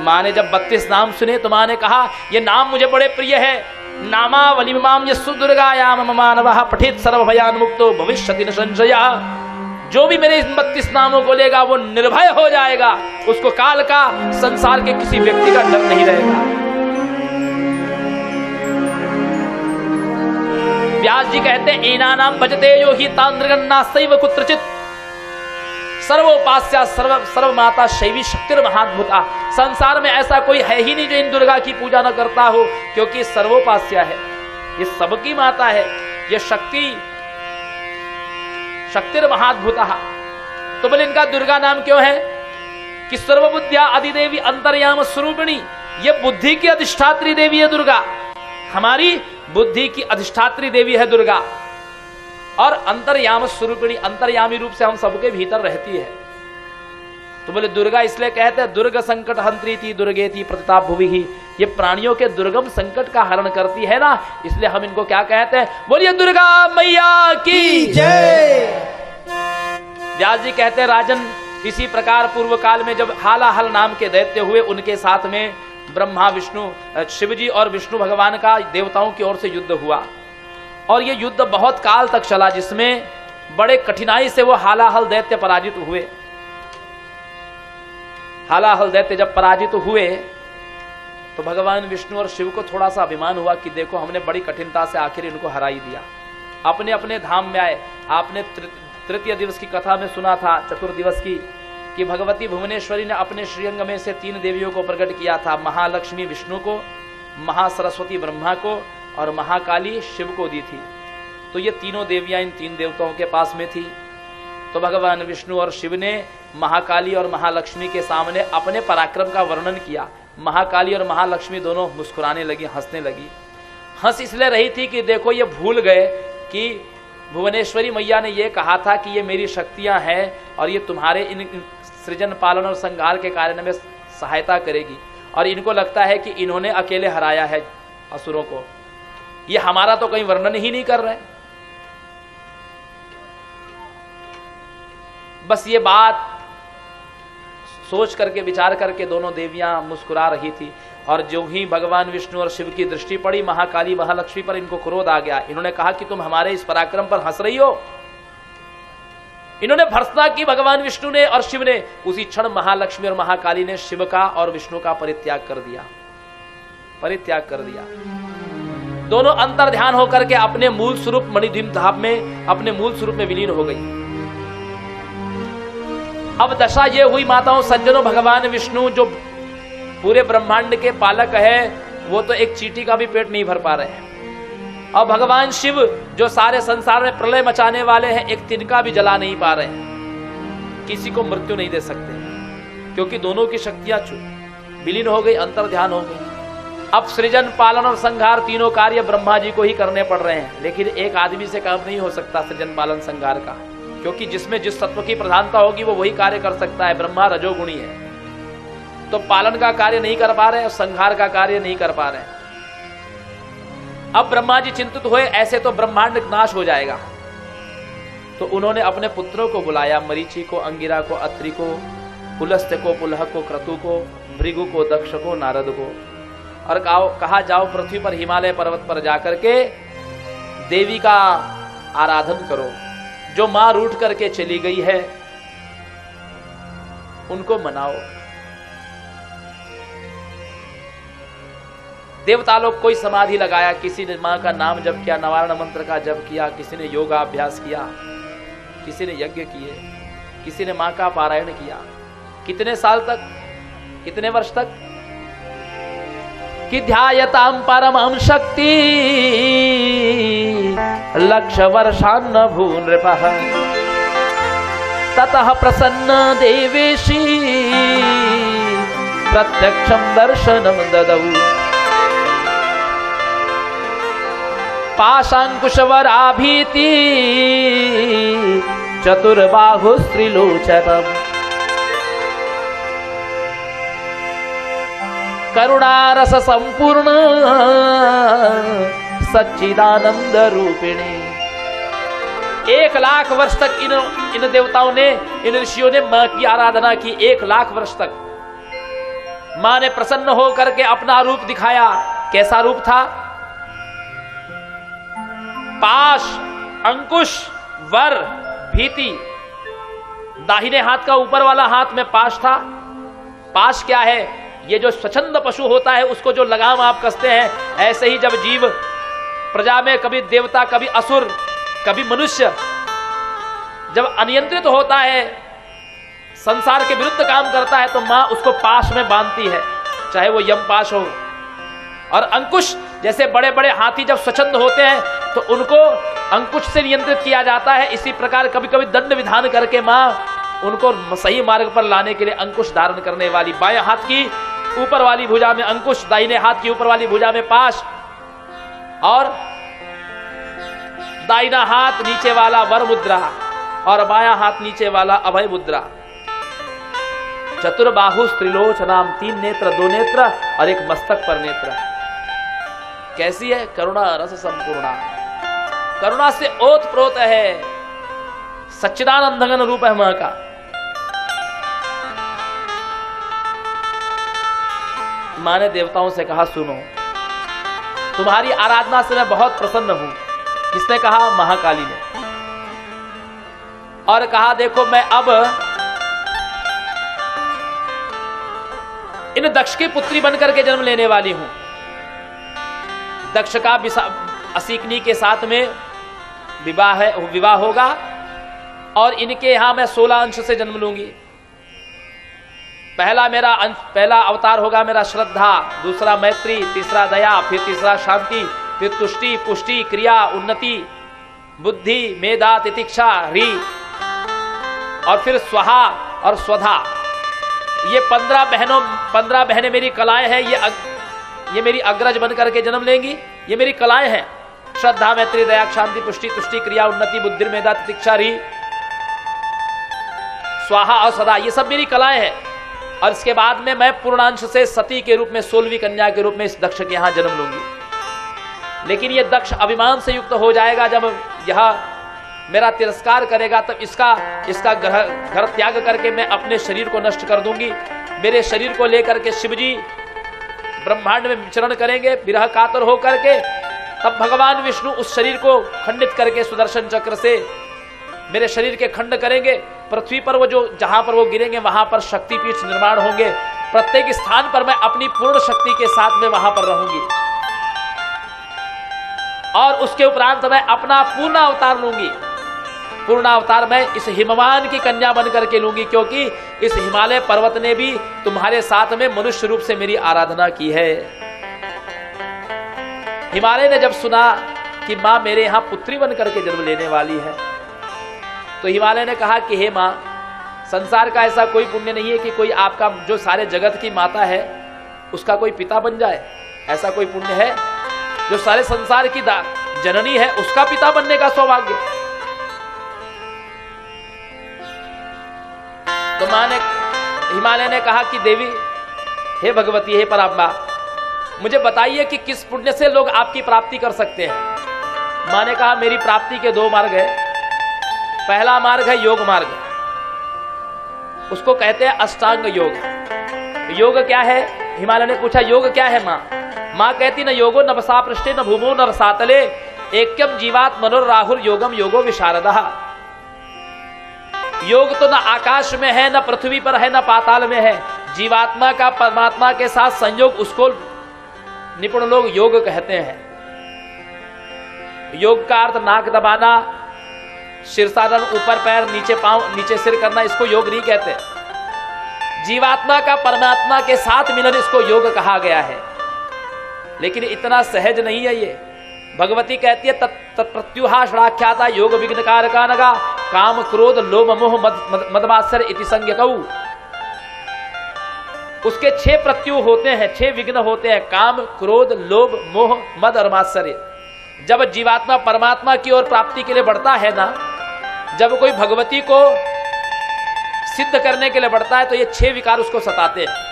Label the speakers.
Speaker 1: माँ ने जब 32 नाम सुने तो माँ ने कहा ये नाम मुझे बड़े प्रिय है। नामावली माम यस्सु दुर्गायाम मानवः पठित सर्व भयान मुक्तो भविष्यति न संशया। जो भी मेरे इन 32 नामों को लेगा वो निर्भय हो जाएगा, उसको काल का, संसार के किसी व्यक्ति का डर नहीं रहेगा। व्यास जी कहते हैं एनानाम भजते यो हि तांद्रगन्ना सैव कुत्रचित सर्वोपास्या सर्व माता शैवी शक्तिर महाद्भुता। संसार में ऐसा कोई है ही नहीं जो इन दुर्गा की पूजा न करता हो, क्योंकि सर्वोपास्या है, ये सबकी माता है, ये शक्तिर महाद्भुता। तो बोले इनका दुर्गा नाम क्यों है कि सर्वबुद्ध्या अधिदेवी अंतर्याम स्वरूपिणी, ये बुद्धि की अधिष्ठात्री देवी है दुर्गा, हमारी बुद्धि की अधिष्ठात्री देवी है दुर्गा। और अंतर्याम स्वरूपिणी, अंतर्यामी रूप से हम सबके भीतर रहती है। तो बोले दुर्गा इसलिए कहते हैं दुर्ग संकट हंत्री थी दुर्गेति प्रतिताप भुवि ही, ये प्राणियों के दुर्गम संकट का हरण करती है ना, इसलिए हम इनको क्या कहते हैं, बोलिए दुर्गा मैया की जय। व्यास जी कहते हैं राजन, इसी प्रकार पूर्व काल में जब हालाहल नाम के दैत्य हुए, उनके साथ में ब्रह्मा विष्णु शिवजी और विष्णु भगवान का देवताओं की ओर से युद्ध हुआ। और ये युद्ध बहुत काल तक चला, जिसमें बड़े कठिनाई से वो हालाहल दैत्य पराजित हुए। हालाहल दैत्य जब पराजित हुए तो भगवान विष्णु और शिव को थोड़ा सा अभिमान हुआ कि देखो हमने बड़ी कठिनता से आखिर इनको हरा ही दिया। अपने अपने धाम में आए। आपने तृतीय दिवस की कथा में सुना था, चतुर्दिवस की, कि भगवती भुवनेश्वरी ने अपने श्रीअंग में से 3 देवियों को प्रकट किया था। महालक्ष्मी विष्णु को, महासरस्वती ब्रह्मा को और महाकाली शिव को दी थी। तो ये तीनों देवियां इन 3 देवताओं के पास में थी। तो भगवान विष्णु और शिव ने महाकाली और महालक्ष्मी के सामने अपने पराक्रम का वर्णन किया। महाकाली और महालक्ष्मी दोनों मुस्कुराने लगी, हंसने लगी। हंस इसलिए रही थी कि देखो ये भूल गए कि भुवनेश्वरी मैया ने ये कहा था कि ये मेरी शक्तियां हैं और ये तुम्हारे इन सृजन पालन और संहार के कार्य में सहायता करेगी। और इनको लगता है कि इन्होंने अकेले हराया है असुरों को, ये हमारा तो कहीं वर्णन ही नहीं कर रहे। बस ये बात सोच करके विचार करके दोनों देवियां मुस्कुरा रही थी। और जो ही भगवान विष्णु और शिव की दृष्टि पड़ी महाकाली महालक्ष्मी पर, इनको क्रोध आ गया। इन्होंने कहा कि तुम हमारे इस पराक्रम पर हंस रही हो। इन्होंने भर्त्सना की भगवान विष्णु ने और शिव ने। उसी क्षण महालक्ष्मी और महाकाली ने शिव का और विष्णु का परित्याग कर दिया, परित्याग कर दिया। दोनों अंतर ध्यान होकर के अपने मूल स्वरूप मणिद्वीप धाम में, अपने मूल स्वरूप में विलीन हो गई। अब दशा ये हुई माताओं सज्जनों, भगवान विष्णु जो पूरे ब्रह्मांड के पालक है, वो तो एक चींटी का भी पेट नहीं भर पा रहे हैं। और भगवान शिव जो सारे संसार में प्रलय मचाने वाले हैं, एक तिनका भी जला नहीं पा रहे हैं, किसी को मृत्यु नहीं दे सकते, क्योंकि दोनों की शक्तियां विलीन हो गई, अंतर ध्यान हो गई। अब सृजन पालन और संहार तीनों कार्य ब्रह्मा जी को ही करने पड़ रहे हैं। लेकिन एक आदमी से काम नहीं हो सकता सृजन पालन संहार का, क्योंकि जिसमें जिस तत्व की प्रधानता होगी वो वही कार्य कर सकता है। ब्रह्मा रजोगुणी है, तो पालन का कार्य नहीं कर पा रहे और संहार का कार्य नहीं कर पा रहे। अब ब्रह्मा जी चिंतित हुए, ऐसे तो ब्रह्मांड नाश हो जाएगा। तो उन्होंने अपने पुत्रों को बुलाया, मरीचि को, अंगिरा को, अत्रि को, पुलस्त्य को, पुलह को, क्रतु को, भृगु को, दक्ष को, नारद को, और कहा जाओ पृथ्वी पर हिमालय पर्वत पर जाकर के देवी का आराधन करो। जो मां रूठ करके चली गई है उनको मनाओ। देवता लोग कोई समाधि लगाया, किसी ने मां का नाम जप किया, नवारण मंत्र का जप किया, किसी ने योगाभ्यास किया, किसी ने यज्ञ किए, किसी ने मां का पारायण किया। कितने साल तक, कितने वर्ष तक? कि ध्यायतां परमं शक्ति लक्ष वर्षान्न भूनृपः ततः प्रसन्न देवेशी प्रत्यक्षं दर्शनं ददौ पाशांकुशवराभीति चतुर्बाहुस्त्रिलोचनम् करुणारस संपूर्ण सच्चिदानंद रूपिणी। 1 लाख वर्ष तक इन देवताओं ने, इन ऋषियों ने मां की आराधना की। 1 लाख वर्ष तक मां ने प्रसन्न होकर के अपना रूप दिखाया। कैसा रूप था? पाश, अंकुश, वर, भीति। दाहिने हाथ का ऊपर वाला हाथ में पाश था। पाश क्या है? ये जो स्वच्छंद पशु होता है उसको जो लगाम आप कसते हैं, ऐसे ही जब जीव प्रजा में कभी देवता, कभी असुर, कभी मनुष्य जब अनियंत्रित होता है, संसार के विरुद्ध काम करता है, तो मां उसको पाश में बांधती है, चाहे वो यम पाश हो। और अंकुश, जैसे बड़े बड़े हाथी जब स्वच्छंद होते हैं तो उनको अंकुश से नियंत्रित किया जाता है, इसी प्रकार कभी कभी दंड विधान करके मां उनको सही मार्ग पर लाने के लिए अंकुश धारण करने वाली। बाएं हाथ की ऊपर वाली भुजा में अंकुश, दाहिने हाथ की ऊपर वाली भुजा में पाश, और दाहिना हाथ नीचे वाला वर मुद्रा और बायां हाथ नीचे वाला अभय मुद्रा। चतुर्बाहु त्रिलोचनाम, 3 नेत्र, 2 नेत्र और एक मस्तक पर नेत्र। कैसी है? करुणा रस संपूर्णा, करुणा से ओत प्रोत है, सच्चिदानंद रूप है मां का। मां ने देवताओं से कहा, सुनो, तुम्हारी आराधना से मैं बहुत प्रसन्न हूं। किसने कहा? महाकाली ने। और कहा, देखो मैं अब इन दक्ष की पुत्री बनकर के जन्म लेने वाली हूं। दक्ष का असीकनी के साथ में विवाह होगा और इनके यहां मैं 16 अंश से जन्म लूंगी। पहला अवतार होगा मेरा श्रद्धा, दूसरा मैत्री, तीसरा दया, फिर तीसरा शांति, फिर तुष्टि, पुष्टि, क्रिया, उन्नति, बुद्धि, मेधा, तितिक्षा, ह्री, और फिर स्वाहा और स्वधा। ये 15 बहनें मेरी कलाएं हैं। ये मेरी अग्रज बन करके जन्म लेंगी। ये मेरी कलाएं हैं, श्रद्धा, मैत्री, दया, शांति, पुष्टि, तुष्टि, क्रिया, उन्नति, बुद्धि, मेधा, तितिक्षा, ह्री, स्वाहा और सदा। ये सब मेरी कलाएं हैं। और इसके बाद में मैं पूर्णांश से सती के रूप में, 16वीं कन्या के रूप में इस दक्ष के यहां जन्म लूंगी। लेकिन ये दक्ष अभिमान से युक्त हो जाएगा। जब यह मेरा तिरस्कार करेगा तब इसका घर त्याग करके मैं अपने शरीर को नष्ट कर दूंगी। मेरे शरीर को लेकर के शिवजी ब्रह्मांड में विचरण करेंगे विरह कातर होकर के। तब भगवान विष्णु उस शरीर को खंडित करके सुदर्शन चक्र से मेरे शरीर के खंड करेंगे। पृथ्वी पर वो जहां पर वो गिरेंगे वहां पर शक्तिपीठ निर्माण होंगे। प्रत्येक स्थान पर मैं अपनी पूर्ण शक्ति के साथ में वहां पर रहूंगी। और उसके उपरांत मैं अपना पूर्ण अवतार लूंगी। पूर्ण अवतार मैं इस हिमवान की कन्या बन करके लूंगी, क्योंकि इस हिमालय पर्वत ने भी तुम्हारे साथ में मनुष्य रूप से मेरी आराधना की है। हिमालय ने जब सुना कि मां मेरे यहां पुत्री बन करके जन्म लेने वाली है, तो हिमालय ने कहा कि हे मां, संसार का ऐसा कोई पुण्य नहीं है कि कोई आपका जो सारे जगत की माता है उसका कोई पिता बन जाए। ऐसा कोई पुण्य है? जो सारे संसार की जननी है उसका पिता बनने का सौभाग्य। तो हिमालय ने कहा कि देवी, हे भगवती, हे परात्मा, मुझे बताइए कि किस पुण्य से लोग आपकी प्राप्ति कर सकते हैं। मां ने कहा, मेरी प्राप्ति के 2 मार्ग है। पहला मार्ग है योग मार्ग, उसको कहते हैं अष्टांग योग। योग क्या है? हिमालय ने पूछा, योग क्या है मां? मां कहती, न योगो न बसा पृष्ठे न भूमो न रसातले एकम जीवात मनोर राहुल योगम योगो विशारदः। योग तो न आकाश में है, न पृथ्वी पर है, न पाताल में है। जीवात्मा का परमात्मा के साथ संयोग, उसको निपुण लोग योग कहते हैं। योग का अर्थ नाक दबाना, शीर्षासन, ऊपर पैर, नीचे पांव, नीचे सिर करना, इसको योग नहीं कहते। जीवात्मा का परमात्मा के साथ मिलन, इसको योग कहा गया है। लेकिन इतना सहज नहीं है ये। भगवती कहती है, तत्प्रत्युहा षडाख्याता योग विघ्न कारका नगा काम क्रोध लोभ मोह मदमात्सर्य इति संज्ञकौ। उसके 6 प्रत्यु होते हैं, 6 विघ्न होते हैं, काम क्रोध लोभ मोह मद और मात्सर्य। जब जीवात्मा परमात्मा की ओर प्राप्ति के लिए बढ़ता है ना, जब कोई भगवती को सिद्ध करने के लिए बढ़ता है, तो ये 6 विकार उसको सताते हैं।